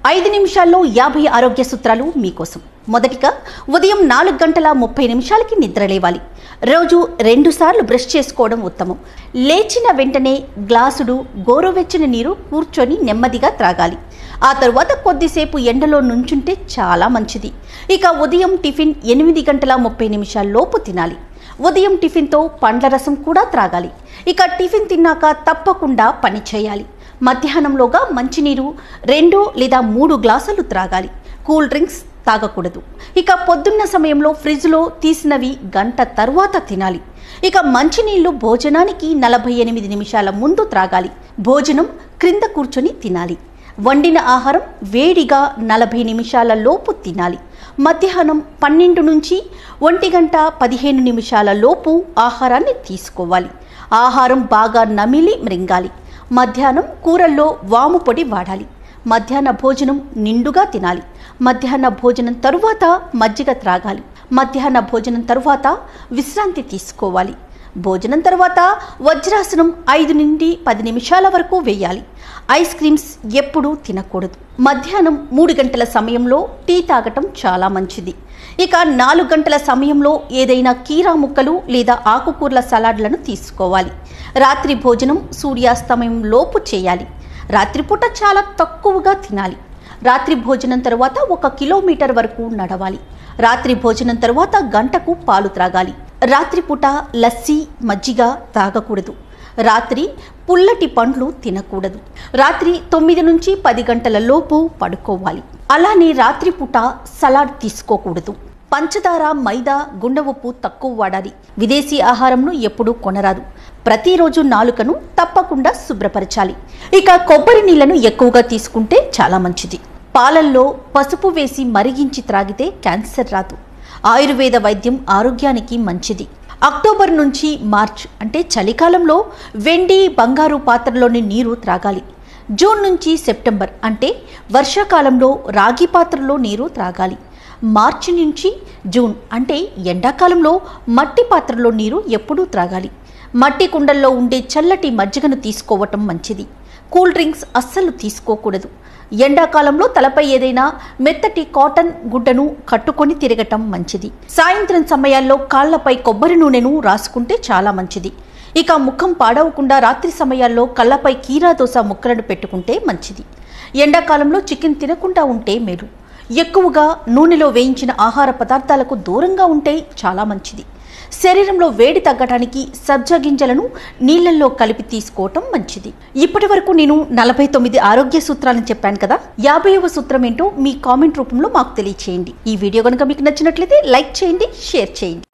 5 నిమిషాల్లో 50 ఆరోగ్య సూత్రాలు మీకోసం. మొదటిగా ఉదయం 4:30 నిద్ర లేవాలి. రోజు 2 సార్లు బ్రష్ చేసుకోవడం ఉత్తమం. లేచిన వెంటనే గ్లాసుడు గోరువెచ్చని నీరు కూర్చొని నెమ్మదిగా త్రాగాలి. ఆ తరువాత కొద్దిసేపు ఎండలో నుంచుంటే చాలా మంచిది. ఇక ఉదయం టిఫిన్ 8:30 తినాలి. ఉదయం టిఫిన్తో పండ్ల రసం కూడా త్రాగాలి. ఇక టిఫిన్ తిన్నాక తప్పకుండా పని చేయాలి. మధ్యాహ్నంలోగా మంచినీరు 2 లేదా 3 గ్లాసులు త్రాగాలి. కూల్ డ్రింక్స్ తాగకూడదు. ఇక పొద్దున్న సమయంలో ఫ్రిడ్జ్లో తీసినవి గంట తర్వాత తినాలి. ఇక మంచినీళ్లు భోజనానికి 48 నిమిషాల ముందు త్రాగాలి. భోజనం క్రింద కూర్చొని తినాలి. వండిన ఆహారం వేడిగా 40 నిమిషాల లోపు తినాలి. మధ్యాహ్నం 12 నుంచి 1:15 నిమిషాల లోపు ఆహారాన్ని తీసుకోవాలి. ఆహారం బాగా నమిలి మృంగాలి. మధ్యాహ్నం కూరల్లో వాము పొడి వాడాలి. మధ్యాహ్న భోజనం నిండుగా తినాలి. మధ్యాహ్న భోజనం తరువాత మజ్జిగ త్రాగాలి. మధ్యాహ్న భోజనం తరువాత విశ్రాంతి తీసుకోవాలి. భోజనం తర్వాత వజ్రాసనం 5 నుండి 10 నిమిషాల వరకు వేయాలి. ఐస్ క్రీమ్స్ ఎప్పుడూ తినకూడదు. మధ్యాహ్నం 3 గంటల సమయంలో టీ తాగటం చాలా మంచిది. ఇక 4 గంటల సమయంలో ఏదైనా కీరా ముక్కలు లేదా ఆకుకూరల సలాడ్లను తీసుకోవాలి. రాత్రి భోజనం సూర్యాస్తమయం లోపు చేయాలి. రాత్రిపూట చాలా తక్కువగా తినాలి. రాత్రి భోజనం తర్వాత 1 కిలోమీటర్ వరకు నడవాలి. రాత్రి భోజనం తర్వాత గంటకు పాలు త్రాగాలి. రాత్రిపూట లస్సీ మజ్జిగ తాగకూడదు. రాత్రి పుల్లటి పండ్లు తినకూడదు. రాత్రి 9 నుంచి 10 గంటల లోపు పడుకోవాలి. అలానే రాత్రిపూట సలాడ్ తీసుకోకూడదు. పంచదార, మైదా, గుండ ఉప్పు తక్కువ వాడాలి. విదేశీ ఆహారంను ఎప్పుడూ కొనరాదు. ప్రతిరోజు నాలుకను తప్పకుండా శుభ్రపరచాలి. ఇక కొబ్బరి నీళ్లను ఎక్కువగా తీసుకుంటే చాలా మంచిది. పాలల్లో పసుపు వేసి మరిగించి త్రాగితే క్యాన్సర్ రాదు. ఆయుర్వేద వైద్యం ఆరోగ్యానికి మంచిది. అక్టోబర్ నుంచి మార్చ్ అంటే చలికాలంలో వెండి, బంగారు పాత్రలోని నీరు త్రాగాలి. జూన్ నుంచి సెప్టెంబర్ అంటే వర్షాకాలంలో రాగి పాత్రలో నీరు త్రాగాలి. మార్చి నుంచి జూన్ అంటే ఎండాకాలంలో మట్టి పాత్రలో నీరు ఎప్పుడూ త్రాగాలి. మట్టి కుండల్లో ఉండే చల్లటి మజ్జిగను తీసుకోవటం మంచిది. కూల్ డ్రింక్స్ అస్సలు తీసుకోకూడదు. ఎండాకాలంలో తలపై ఏదైనా మెత్తటి కాటన్ గుడ్డను కట్టుకొని తిరగటం మంచిది. సాయంత్రం సమయాల్లో కాళ్లపై కొబ్బరి నూనెను రాసుకుంటే చాలా మంచిది. ఇక ముఖం పాడవకుండా రాత్రి సమయాల్లో కళ్ళపై కీరా దోస ముక్కలను పెట్టుకుంటే మంచిది. ఎండాకాలంలో చికెన్ తినకుండా ఉంటే మేలు. ఎక్కువగా నూనెలో వేయించిన ఆహార పదార్థాలకు దూరంగా ఉంటే చాలా మంచిది. శరీరంలో వేడి తగ్గడానికి సబ్జా గింజలను నీళ్లలో కలిపి తీసుకోవటం మంచిది. ఇప్పటి వరకు నేను 49 ఆరోగ్య సూత్రాలను చెప్పాను కదా. 50వ సూత్రం ఏంటో మీ కామెంట్ రూపంలో మాకు తెలియచేయండి. ఈ వీడియో కనుక మీకు నచ్చినట్లయితే లైక్ చేయండి, షేర్ చేయండి.